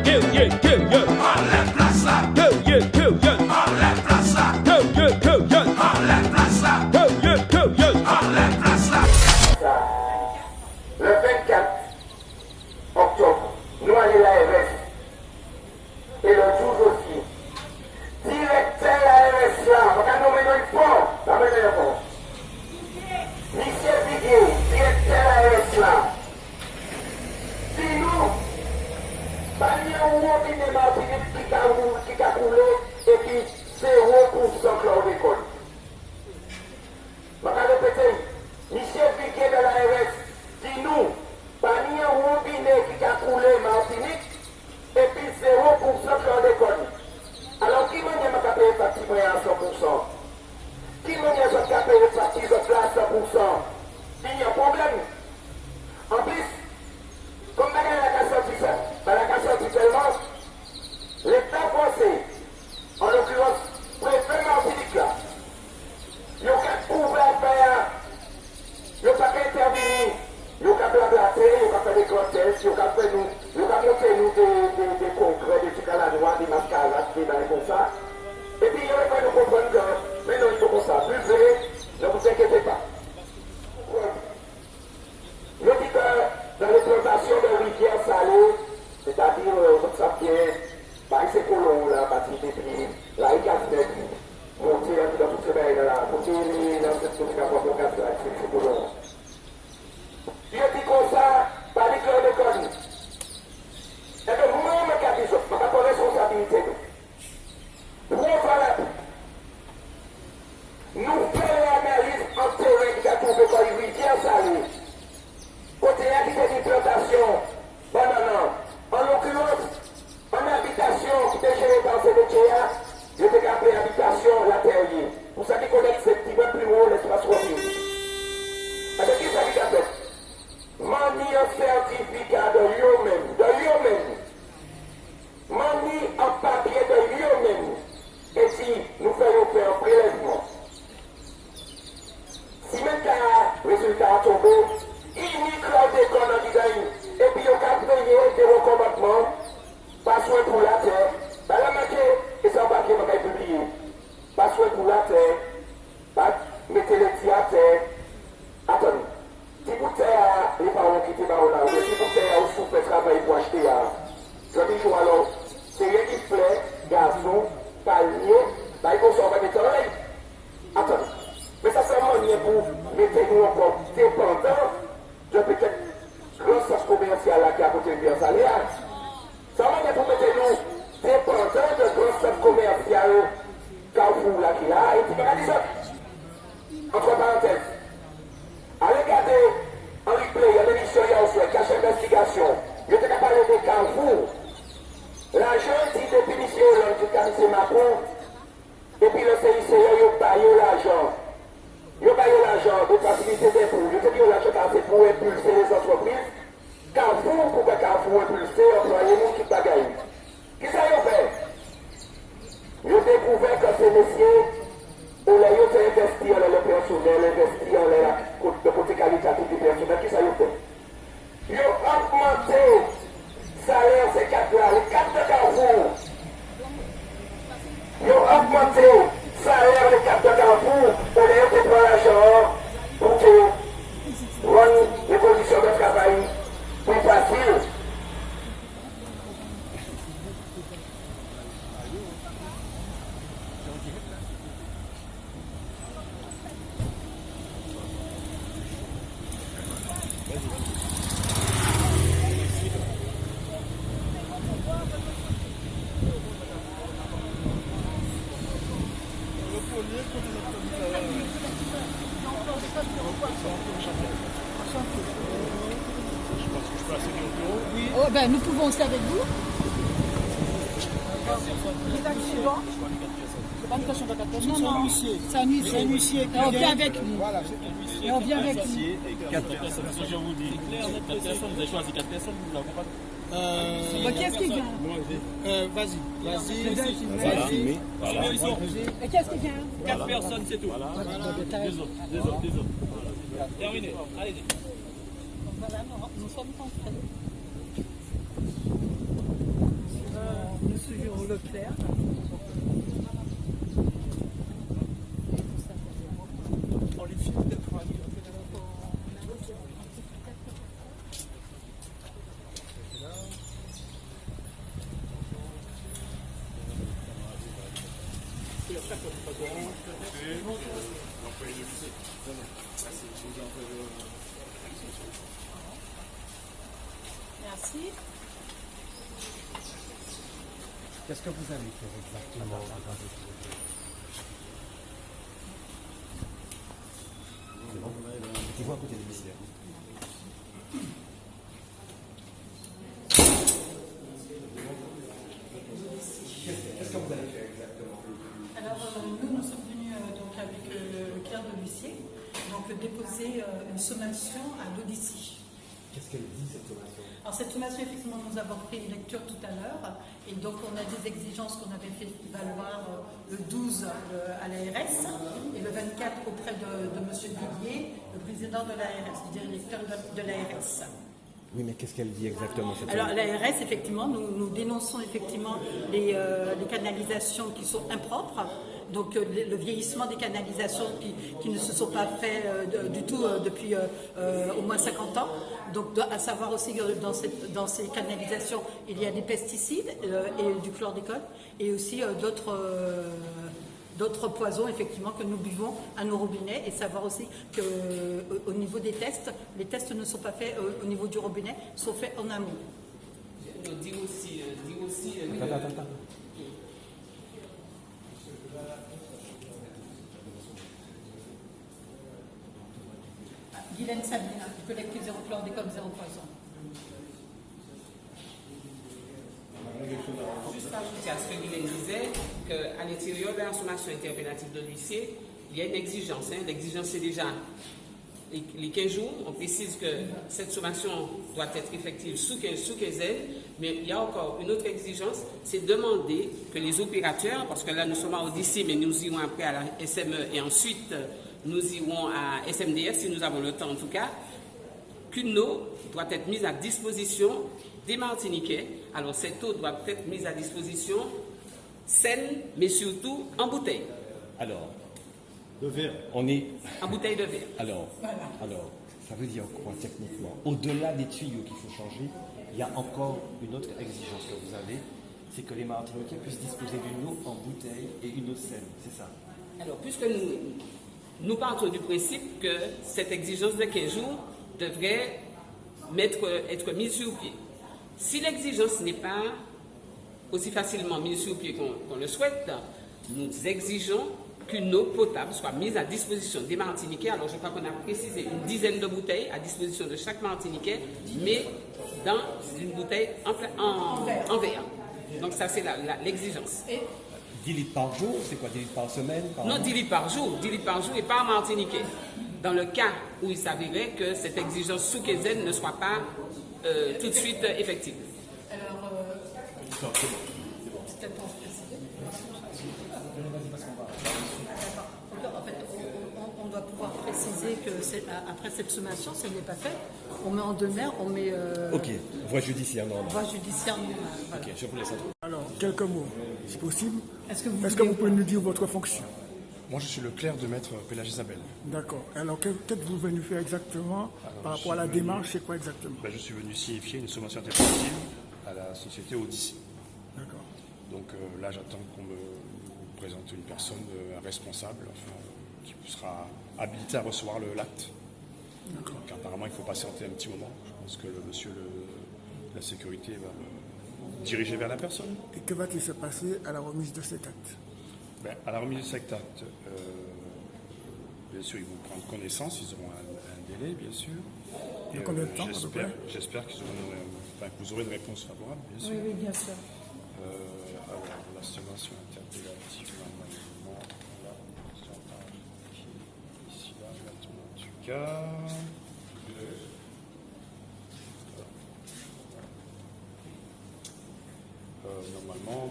Enlève place là. Enlève place là. Enlève place là. Enlève place là. Le 24 octobre, nous allons à l'ARS. Et le jour aussi, directeur de l'ARS là, on va nommer notre pont, la meilleure pont. Michel Viguier, directeur de l'ARS là. Dis-nous, il y a un mot qui est Martinique qui a coulé et puis 0% chlordécone. Je vais répéter, Michel Viguier de l'ARS, dis-nous, il y a un robinet qui a coulé Martinique et puis 0% chlordécone. Alors, qui m'a dit que je paye facture à 100%? Qui m'a dit que je paye facture à 100%? Il y a un problème. En plus, comme la casse tellement, l'État français, en l'occurrence, préfet Martinique là, il y a qu'à trouver à faire, il y a qu'à intervenir, il y a qu'à blablater, il y a qu'à faire des grossesses, il y a qu'à faire nous, il y a qu'à monter nous des congrès, des trucs à la noix, des mascarades, des bains comme ça. Et puis il y a qu'à nous comprendre que, mais non, il faut comme ça, buvez, ne vous inquiétez pas. Je dis que dans l'exploitation de rivières salées, c'est-à-dire, votre sapien, c'est colon, là, partie des prix, là, il y a des monter dans toutes ces bains là, monter dans cette chose qui a pour là, c'est colon. Je dis comme ça, par les cœurs de connu. Et que moi-même, je dis ça, je n'ai pas de responsabilité. Voilà. Nous faisons l'analyse en terrain qui a trouvé comme une rivière salée. Côté activité d'implantation, banane. En l'occurrence, en habitation qui est gérée par CDTA, je vais appeler habitation la terrier. Vous savez qu'on est ce petit peu plus haut l'espace revenu. Avec qui ça dit fait? Mani un certificat de lui-même. Mani un papier de lui-même. Et si nous faisons faire un prélèvement, si maintenant le résultat a tombé, il n'y a des conneries et puis on a payé des recommandements, pas soin pour la terre, pas la moitié, et sans papier, on va publier. Pas soin pour la terre, pas mettez les pieds à terre. Attendez, si vous terre, les parents qui étaient là, si vous terre, vous souffrez travail pour acheter, je dis alors, c'est rien qui plaît, garçon, palier, il faut s'en mettre en ligne. Attendez, mais ça c'est un moyen pour mettre nous encore dépendants de peut-être grosse force commerciale qui a côté de bien salaire. Ça va pour mettre nous dépendants de grosse force commerciale Carrefour là qui a et puis regardez ça. Entre parenthèses, allez regarder en replay, il y a une émission hier au soir, cache investigation. Je t'ai parlé de Carrefour. L'argent dit depuis Monsieur Hollande qui a mis ma compte. Et puis le CICE, il a payé l'argent. Il a payé l'argent de facilité d'impôt. Je te dis que l'argent c'est pour impulser les entreprises. Carrefour, pour que Carrefour impulser, employés nous qui bagaille. Qu'est-ce qu'ils ont fait? Ils ont découvert que ces messieurs, au lieu d'investir dans le personnel, investir dans le côté qualitatif du personnel, qu'est-ce qu'ils ont fait? Ils ont augmenté le salaire, ces quatre-là, les quatre de Carrefour. Ils ont augmenté le salaire, les quatre de Carrefour, au lieu de prendre l'argent pour que rendre les conditions de travail plus faciles. Oh, ben, nous pouvons aussi avec vous. C'est pas une question de 4 personnes, c'est un huissier. C'est un huissier. Et on vient avec nous. Voilà, c'est et on vient avec nous. 4 personnes. Je vous dis, clair, 4 personnes, vous avez choisi 4 personnes, vous l'avez pas. Qui est-ce qui vient? Vas-y. Voilà. Et qu'est-ce qui vient? 4 personnes, c'est tout. Voilà. Des autres. Terminé. Allez-y. Voilà, nous sommes rentrés. Maison Leclerc. On les filme peut-être pour aller. Merci. Qu'est-ce que vous avez fait exactement? C'est bon? Tu vois à côté de l'huissier. Qu'est-ce que vous avez fait exactement? Alors, nous sommes venus donc avec le clerc de l'huissier, donc déposer une sommation à l'Odyssée. Qu'est-ce qu'elle dit cette sommation? Alors cette sommation, effectivement, nous avons pris une lecture tout à l'heure, et donc on a des exigences qu'on avait fait valoir le 12 à l'ARS, et le 24 auprès de M. Guillier, le président de l'ARS, le directeur de l'ARS. Oui, mais qu'est-ce qu'elle dit exactement cette Alors sommation? l'ARS, effectivement, nous dénonçons effectivement les canalisations qui sont impropres, donc le vieillissement des canalisations qui ne se sont pas faites du tout depuis au moins 50 ans. Donc à savoir aussi que dans ces canalisations, il y a des pesticides et du chlordécone, et aussi d'autres poisons effectivement que nous buvons à nos robinets, et savoir aussi qu'au niveau des tests, les tests ne sont pas faits au niveau du robinet, sont faits en amont. Dis aussi. Attends. Guylaine Sabine, collectif zéro chlordécone, zéro poison. Juste ajouter à ce que Guylaine disait, qu'à l'intérieur de la sommation interpellative de l'huissier, il y a une exigence. L'exigence, c'est déjà les 15 jours. On précise que cette sommation doit être effective sous quinzaine, mais il y a encore une autre exigence, c'est demander que les opérateurs, parce que là nous sommes à Odyssée, mais nous irons après à la SME et ensuite nous irons à SMDF si nous avons le temps en tout cas, qu'une eau doit être mise à disposition des Martiniquais. Alors cette eau doit être mise à disposition saine, mais surtout en bouteille. Alors, Le verre. on est... En bouteille de verre. Alors, ça veut dire quoi techniquement? Au-delà des tuyaux qu'il faut changer, il y a encore une autre exigence que vous avez, c'est que les Martiniquais puissent disposer d'une eau en bouteille et une eau saine, c'est ça? Alors, puisque nous partons du principe que cette exigence de 15 jours devrait être mise sur pied. Si l'exigence n'est pas aussi facilement mise sur pied qu'on le souhaite, nous exigeons qu'une eau potable soit mise à disposition des Martiniquais. Alors, je crois qu'on a précisé une dizaine de bouteilles à disposition de chaque Martiniquais, mais dans une bouteille en verre. Donc, ça, c'est l'exigence. 10 litres par jour, c'est quoi? 10 litres par semaine? Non, 10 litres par jour et pas en Martiniquais. Dans le cas où il s'avérait que cette exigence sous quinzaine ne soit pas tout de suite effective. Alors, c'était pour préciser. En fait, on doit pouvoir préciser que après cette sommation, si elle n'est pas faite, on met en demeure, on met Ok, voie judiciaire normale. voie judiciaire normale. Voilà. Ok, je vous laisse entrer. Alors, quelques mots, si possible. Est-ce que vous Est-ce que voulez- vous pouvez nous dire votre fonction? Moi, je suis le clerc de maître Pélage Isabelle. D'accord. Alors, qu'êtes-vous venu faire exactement par rapport à la démarche? C'est quoi exactement? Je suis venu signifier une sommation interprétative à la société Odyssée. D'accord. Donc là, j'attends qu'on me présente une personne responsable qui sera habilitée à recevoir l'acte. Donc, apparemment, il faut patienter un petit moment. Je pense que le monsieur de la sécurité va me diriger vers la personne. Et que va-t-il se passer à la remise de cet acte? À la remise de cet acte, bien sûr, ils vont prendre connaissance, ils auront un délai, bien sûr. De combien de temps, à peu près? J'espère que vous aurez une réponse favorable, bien sûr. Oui, bien sûr. Alors, la sommation interpellative, normalement, ici, là, maintenant, en tout cas. Normalement,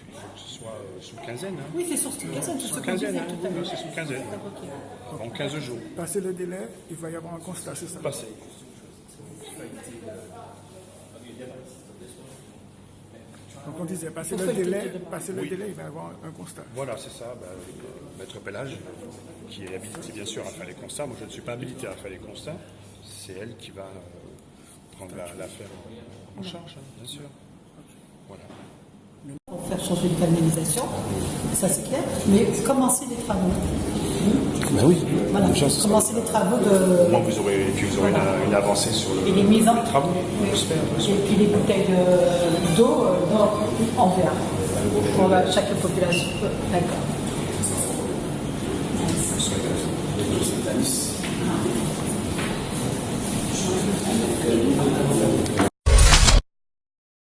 il faut que ce soit sous quinzaine. Hein. Oui, c'est sur cette quinzaine, c'est ce Sous que je quinzaine, disais hein. tout à l'heure. Oui, c'est sous quinzaine. En 15 jours. Passer le délai, il va y avoir un constat, c'est ça? Passé. Donc on disait, passer Faut le feuilleter, délai, je demande. passer le délai, il va y avoir un constat. Voilà, c'est ça. Maître Pellage, qui est habilité bien sûr à faire les constats. Moi, je ne suis pas habilité à faire les constats. C'est elle qui va prendre l'affaire en charge, hein, bien sûr. Voilà. Pour faire changer de canalisation, ça c'est clair, mais commencer les travaux. Ben oui. Voilà, Déjà, ce sera- commencer les travaux de. Au moins, vous aurez une avancée sur Et les mises en les travaux. J'espère. Et puis les bouteilles d'eau en verre. Pour chaque population. D'accord.